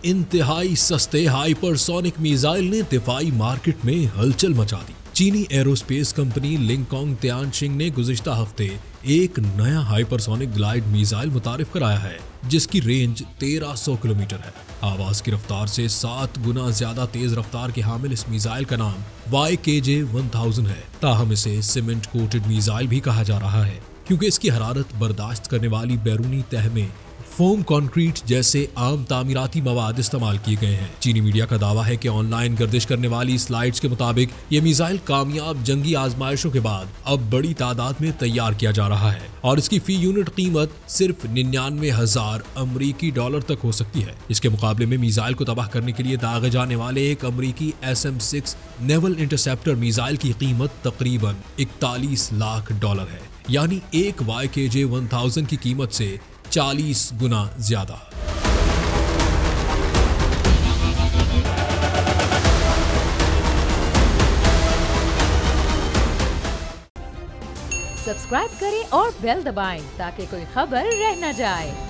इंतहाई सस्ते hypersonic missile ने दिफाई मार्केट में हलचल मचा दी। चीनी एरोस्पेस कंपनी लिंगकोंग तियानशिंग ने गुज़िश्ता हफ्ते एक नया हाइपरसोनिक ग्लाइड मिसाइल मुतारिफ कराया है, जिसकी रेंज 1300 किलोमीटर है। आवाज की रफ्तार से 7 गुना ज्यादा तेज रफ्तार के हामिल इस मिसाइल का नाम YKJ-1000 है। ताहम इसे सीमेंट कोटेड मिसाइल भी कहा जा रहा है, क्योंकि इसकी हरारत बर्दाश्त करने वाली बैरूनी तह में फोम कंक्रीट जैसे आम तामीराती मवाद इस्तेमाल किए गए हैं। चीनी मीडिया का दावा है कि ऑनलाइन गर्दिश करने वाली स्लाइड्स के मुताबिक ये मिसाइल कामयाब जंगी आजमाइशों के बाद अब बड़ी तादाद में तैयार किया जा रहा है और इसकी फी यूनिट कीमत सिर्फ 99,000 अमरीकी डॉलर तक हो सकती है। इसके मुकाबले में मिसाइल को तबाह करने के लिए दागे जाने वाले एक अमरीकी SM-6 नेवल इंटरसेप्टर मिसाइल की कीमत तकरीबन 41 लाख डॉलर है, यानी एक YKJ-1000 की कीमत से 40 गुना ज्यादा। सब्सक्राइब करें और बेल दबाएं ताकि कोई खबर रह न जाए।